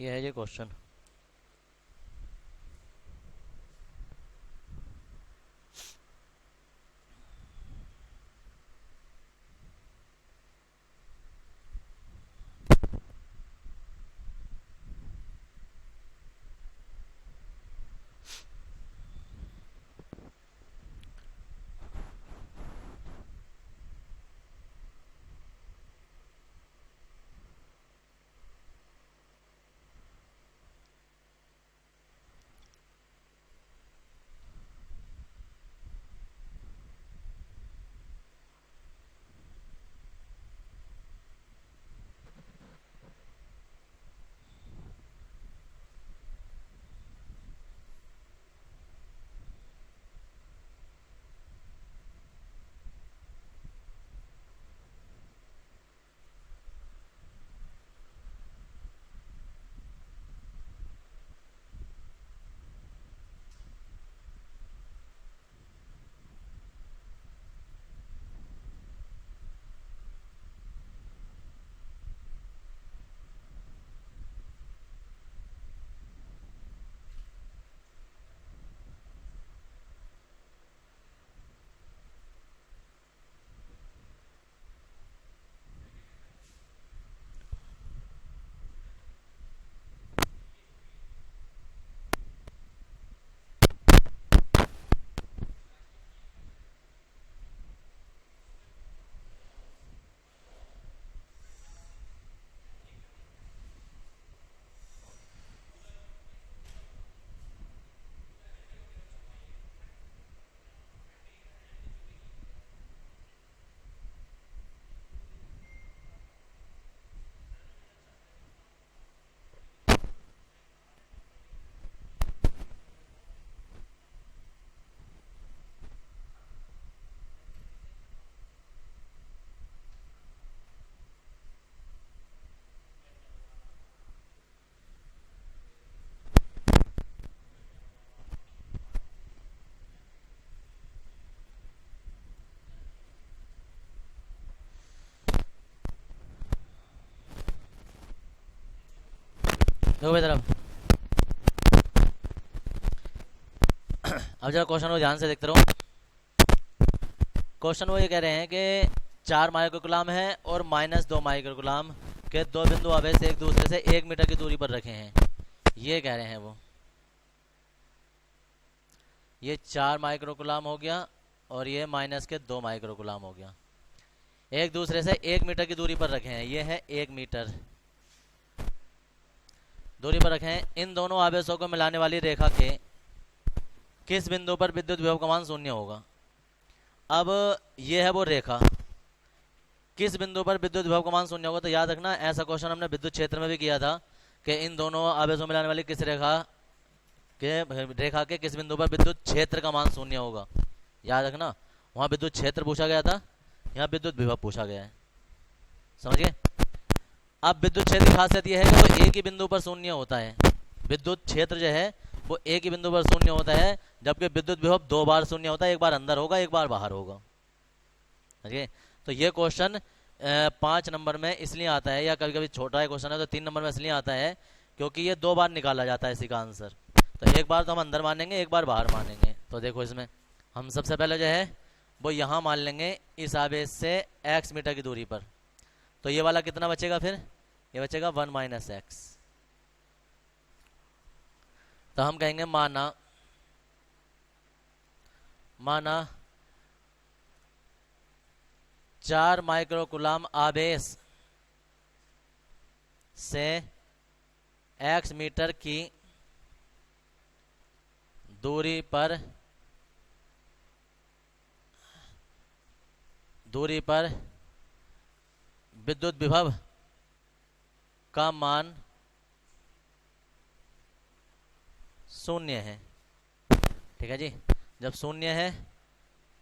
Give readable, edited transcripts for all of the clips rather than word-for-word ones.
ये है ये क्वेश्चन। देखो मेरी तरफ। अब जरा क्वेश्चन को ध्यान से देखते रहो। क्वेश्चन वो ये कह रहे हैं कि 4 माइक्रोकुलाम है और -2 माइक्रोकुलाम के दो बिंदु आवेश एक दूसरे से 1 मीटर की दूरी पर रखे हैं। ये कह रहे हैं वो, ये 4 माइक्रोकुलाम हो गया और ये -2 माइक्रोकुलाम हो गया। एक दूसरे से 1 मीटर की दूरी पर रखे हैं। ये है 1 मीटर दूरी पर रखे हैं। इन दोनों आवेशों को मिलाने वाली रेखा के किस बिंदु पर विद्युत विभव का मान 0 होगा। अब ये है वो रेखा, किस बिंदु पर विद्युत विभव का मान 0 होगा। तो याद रखना, ऐसा क्वेश्चन हमने विद्युत क्षेत्र में भी किया था कि इन दोनों आवेशों मिलाने वाली किस रेखा के किस बिंदु पर विद्युत क्षेत्र का मान 0 होगा। याद रखना, वहां विद्युत क्षेत्र पूछा गया था, यहाँ विद्युत विभव पूछा गया है। समझिए। अब विद्युत क्षेत्र की खासियत यह है कि वो एक ही बिंदु पर 0 होता है। विद्युत क्षेत्र जो है वो एक ही बिंदु पर 0 होता है, जबकि विद्युत विभव 2 बार 0 होता है। एक बार अंदर होगा, एक बार बाहर होगा। समझिए। तो ये क्वेश्चन 5 नंबर में इसलिए आता है, या कभी कभी छोटा है क्वेश्चन है तो 3 नंबर में इसलिए आता है क्योंकि ये 2 बार निकाला जाता है इसी का आंसर। तो एक बार तो हम अंदर मानेंगे, एक बार बाहर मानेंगे। तो देखो इसमें हम सबसे पहले जो है वो यहाँ मान लेंगे इस आवेश से x मीटर की दूरी पर। तो ये वाला कितना बचेगा, फिर ये बचेगा 1 - x। तो हम कहेंगे माना 4 माइक्रोकुलाम आवेश से x मीटर की दूरी पर विद्युत विभव का मान 0 है। ठीक है जी। जब 0 है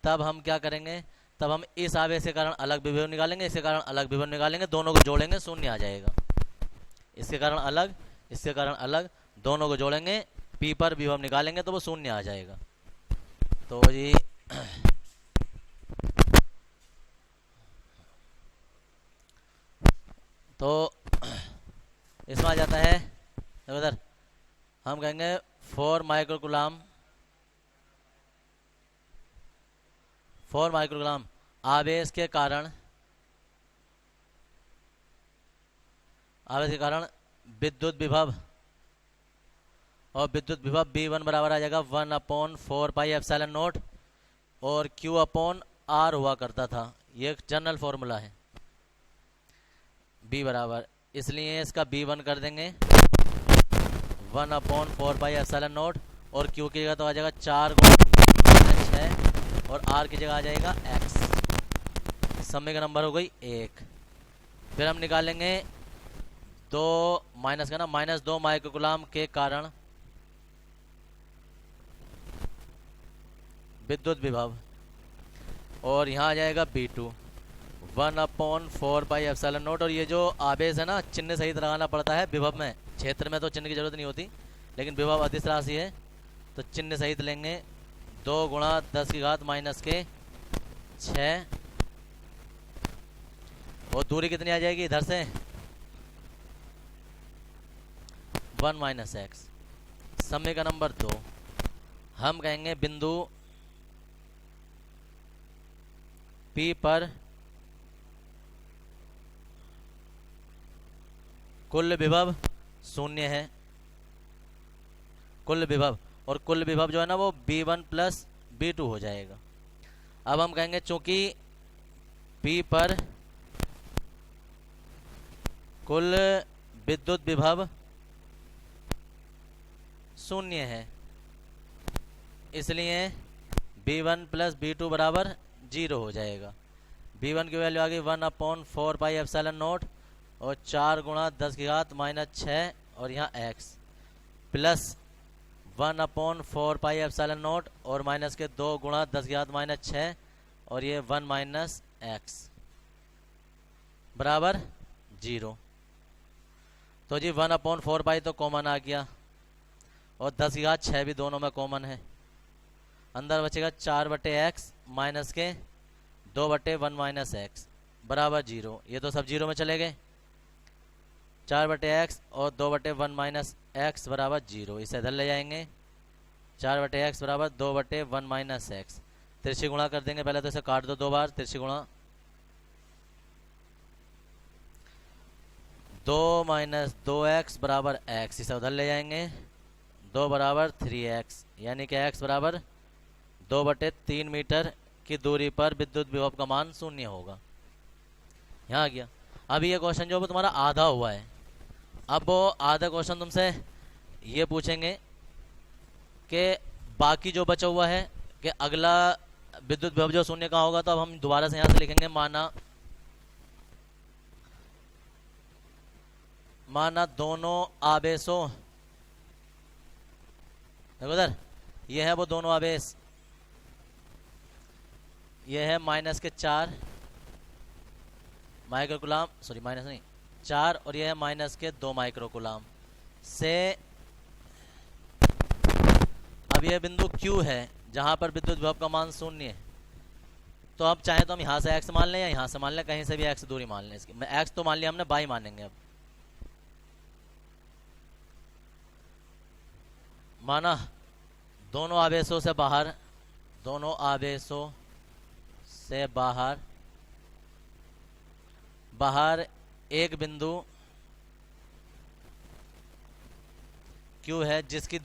तब हम क्या करेंगे, तब हम इस आवेश के कारण अलग विभव निकालेंगे, इसके कारण अलग विभव निकालेंगे, दोनों को जोड़ेंगे 0 आ जाएगा। इसके कारण अलग, इसके कारण अलग, दोनों को जोड़ेंगे, P पर विभव निकालेंगे तो वो 0 आ जाएगा। तो जी तो इसमें आ जाता है देखो इधर, हम कहेंगे 4 माइक्रोकुलाम, 4 माइक्रोकुलाम आवेश के कारण, आवेश के कारण विद्युत विभव, और विद्युत विभव V1 बराबर आ जाएगा 1/4πε0, और Q/R हुआ करता था, ये एक जनरल फॉर्मूला है B बराबर, इसलिए इसका B1 कर देंगे 1/4πε0, और Q की जगह तो आ जाएगा 4 × 6, और R की जगह आ जाएगा X। समय का नंबर हो गई 1। फिर हम निकालेंगे 2 माइनस का ना, -2 माइक्रोकुलाम के कारण विद्युत विभव, और यहाँ आ जाएगा B2 1/4πε0, और ये जो आवेश है ना, चिन्ह सहित लगाना पड़ता है विभव में, क्षेत्र में तो चिन्ह की जरूरत नहीं होती, लेकिन विभव अदिश राशि है तो चिन्ह सहित लेंगे। 2 × 10⁻⁶, और दूरी कितनी आ जाएगी इधर से 1 - x। समय का नंबर 2, हम कहेंगे बिंदु P पर कुल विभव 0 है, कुल विभव, और कुल विभव जो है ना वो B1 + B2 हो जाएगा। अब हम कहेंगे चूंकि P पर कुल विद्युत विभव 0 है, इसलिए B1 + B2 बराबर 0 हो जाएगा। B1 की वैल्यू आ गई 1/4πε0, और 4 × 10⁻⁶, और यहाँ x प्लस 1/4πε0, और माइनस के 2 × 10⁻⁶, और ये 1 - x बराबर 0। तो जी 1/4π तो कॉमन आ गया, और 10⁻⁶ भी दोनों में कॉमन है, अंदर बचेगा 4/x माइनस के 2/1 - x बराबर 0। ये तो सब 0 में चले गए, 4/x और 2/1 - x बराबर 0, इसे इधर ले जाएंगे। 4/x बराबर 2/1 - x, तिरछी गुणा कर देंगे, पहले तो इसे काट दो 2 बार, तिरछी गुणा 2 - 2x बराबर x, इसे उधर ले जाएंगे। 2 बराबर 3x, यानी कि x बराबर 2/3 मीटर की दूरी पर विद्युत विभव का मान 0 होगा। यहाँ आ गया। अभी ये क्वेश्चन जो वो तुम्हारा आधा हुआ है, अब वो आधा क्वेश्चन तुमसे ये पूछेंगे कि बाकी जो बचा हुआ है कि अगला विद्युत विभव जो 0 का होगा, तो अब हम दोबारा से यहाँ से लिखेंगे माना दोनों आवेशों, देखो उधर ये है वो दोनों आवेश, ये है -4 माइक्रोकुलाम, सॉरी माइनस नहीं 4, और ये है -2 माइक्रोकुलाम से। अब ये बिंदु Q है जहां पर विद्युत विभव का मान 0 है, तो अब चाहे तो हम यहाँ से x मान लें या यहाँ से मान लें, कहीं से भी x दूरी मान लें। इसकी x तो मान लिया हमने, y मानेंगे। अब माना दोनों आवेशों से बाहर, दोनों आवेशों से बाहर एक बिंदु Q है जिसकी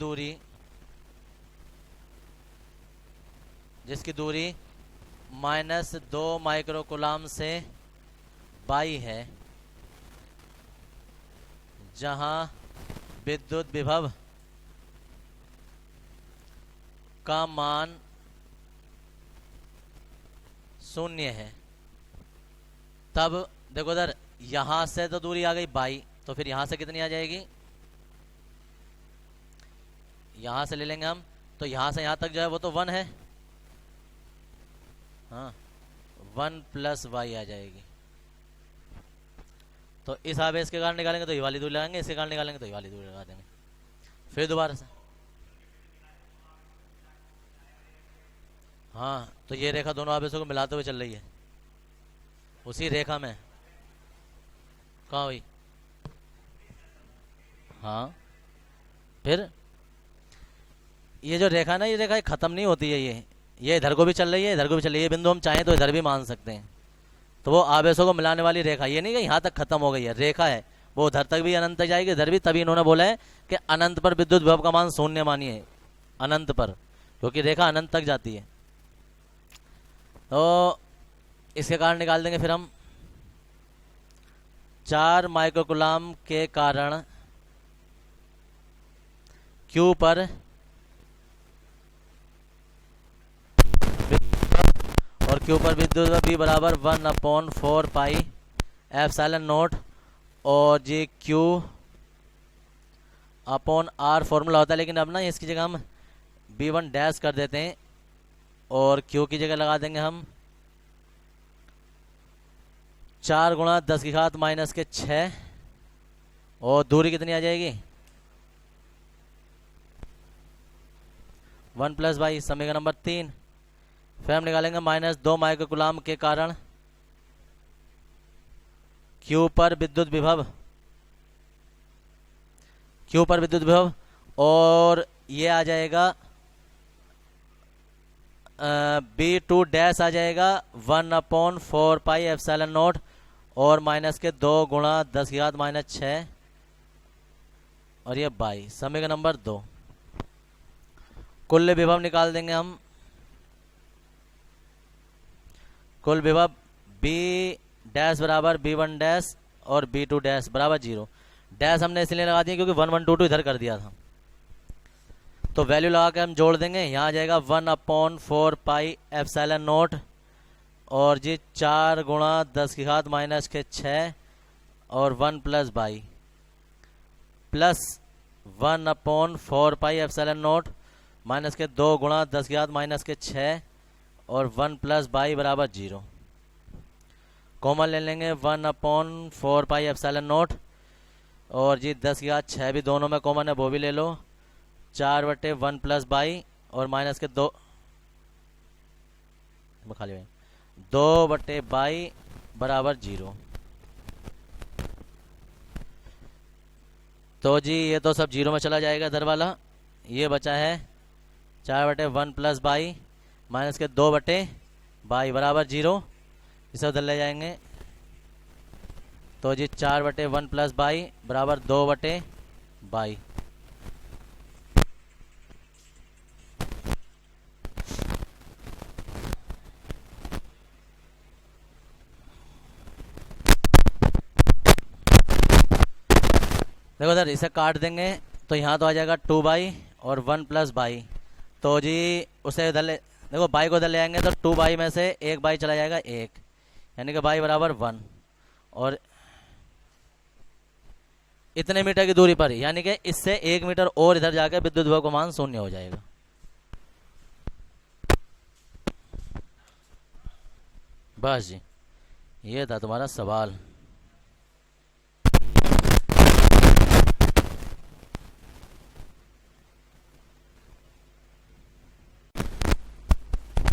दूरी -2 माइक्रोकुलाम से बाई है, जहां विद्युत विभव का मान 0 है। तब देखो उधर यहां से तो दूरी आ गई 22, तो फिर यहां से कितनी आ जाएगी, यहां से ले लेंगे हम, तो यहां से यहां तक जो है वो तो 1 है, हाँ 1 + y आ जाएगी। तो इस आवेश के कारण निकालेंगे तो ये वाली दूरी लगाएंगे, इसके कारण निकालेंगे तो ये वाली दूरी लगा देंगे। फिर दोबारा से, हाँ तो ये रेखा दोनों आवेशों को मिलाते हुए चल रही है, उसी रेखा में कहाँ हुई, हाँ फिर ये जो रेखा ना, ये रेखा खत्म नहीं होती है, ये इधर को भी चल रही है, इधर को भी चल रही है। ये बिंदु हम चाहें तो इधर भी मान सकते हैं। तो वो आवेशों को मिलाने वाली रेखा, ये नहीं कि यहाँ तक खत्म हो गई है, रेखा है वो उधर तक भी अनंत तक जाएगी, इधर भी। तभी इन्होंने बोला है कि अनंत पर विद्युत विभव का मान शून्य मानिए, अनंत पर, क्योंकि रेखा अनंत तक जाती है। तो इसके कारण निकाल देंगे फिर हम। 4 माइक्रोकुलाम के कारण Q पर और Q पर विद्युत V बराबर 1/4 पाई एप्सिलॉन नॉट, और जी Q अपॉन R फॉर्मूला होता है, लेकिन अब ना इसकी जगह हम B1 डैश कर देते हैं और Q की जगह लगा देंगे हम 4 गुणा 10 की घात माइनस के 6, और दूरी कितनी आ जाएगी 1 प्लस बाई, समीकरण नंबर 3। फिर हम निकालेंगे -2 माइक्रोकुलाम के कारण Q पर विद्युत विभव, Q पर विद्युत विभव, और ये आ जाएगा B2 डैश आ जाएगा 1/4 पाई एप्सिलॉन नॉट, और माइनस के 2 गुणा 10 की घात माइनस 6, और ये बाई, समीकरण नंबर 2। कुल विभव निकाल देंगे हम। कुल विभव B डैश बराबर B1 डैश और B2 डैश बराबर 0। डैश हमने इसलिए लगा दिया क्योंकि 1 1 2 2 इधर कर दिया था। तो वैल्यू लगा के हम जोड़ देंगे। यहाँ आ जाएगा 1/4 पाई एप्सिलॉन नॉट, और जी 4 गुणा 10 की घात माइनस के 6, और 1 plus by, plus 1/4 pi epsilon not minus के 2 गुणा 10 की घात माइनस के 6, और 1 प्लस बाई बराबर 0। कॉमन ले लेंगे 1/4 पाई एप्सिलॉन नॉट, और जी 10 की घात 6 भी दोनों में कॉमन है, वो भी ले लो। 4/1 प्लस बाई, और माइनस के 2 खाली 2/22 बराबर 0। तो जी ये तो सब 0 में चला जाएगा इधर वाला। ये बचा है 4/1 प्लस बाई माइनस के 2/22 बराबर 0। इसे उधर ले जाएंगे। तो जी 4/1 प्लस बाई बराबर 2/22। देखो सर, इसे काट देंगे तो यहाँ तो आ जाएगा 2/, और 1 प्लस बाई। तो जी उसे इधर ले, देखो बाई को इधर ले आएंगे तो 2/, में से 1/, चला जाएगा 1, यानी कि बाई बराबर 1। और इतने मीटर की दूरी पर, यानी कि इससे 1 मीटर और इधर जाकर विद्युत विभव का मान 0 हो जाएगा। बस जी, ये था तुम्हारा सवाल।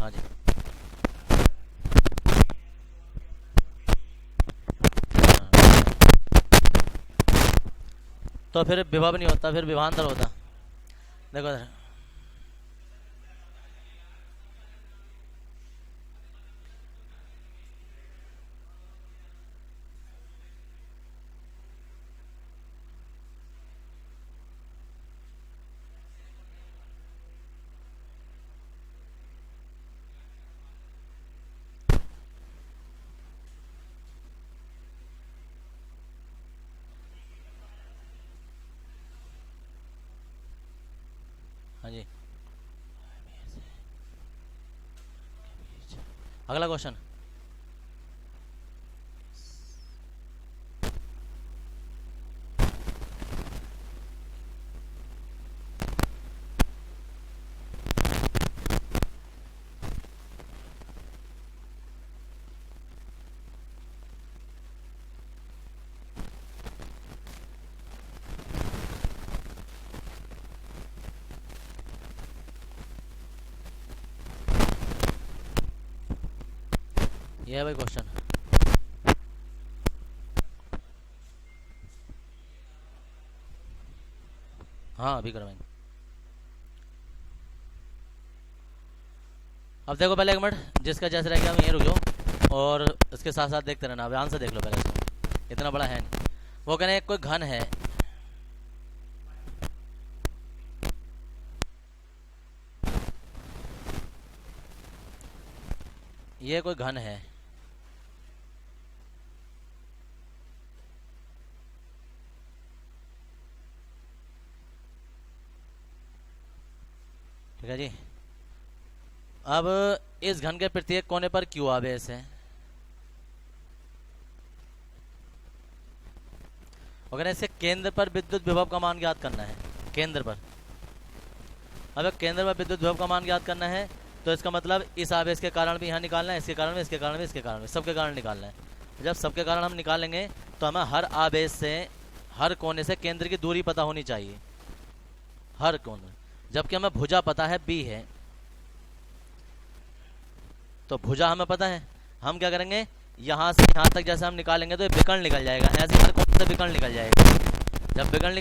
हाँ जी, तो फिर विभव नहीं होता, फिर विभवांतर होता। देखो सर, हाँ जी, अगला क्वेश्चन। ये है भाई क्वेश्चन। हाँ अभी करवाएंगे। अब देखो पहले एक मिनट, जिसका जैसे रह गया हम यहीं रुक जाओ और इसके साथ साथ देखते रहना। अब आंसर देख लो पहले इसको, इतना बड़ा है नहीं। वो कह रहे हैं कोई घन है, ये कोई घन है, ठीक है जी। अब इस घन के प्रत्येक कोने पर क्यू आवेश है। अगर ऐसे केंद्र पर विद्युत विभव का मान ज्ञात करना है, केंद्र पर, अगर केंद्र पर विद्युत विभव का मान ज्ञात करना है तो इसका मतलब इस आवेश के कारण भी यहाँ निकालना है, इसके कारण भी, इसके कारण भी, इसके कारण भी, सबके कारण निकालना है। जब सबके कारण हम निकालेंगे तो हमें हर आवेश से, हर कोने से केंद्र की दूरी पता होनी चाहिए, हर कोने। जबकि हमें भुजा पता है बी है, तो भुजा हमें पता है, हम क्या करेंगे, यहाँ से यहाँ तक जैसे हम निकालेंगे तो ये विकर्ण निकल जाएगा, ऐसे हर कोने से विकर्ण निकल जाएगा। जब विकर्ण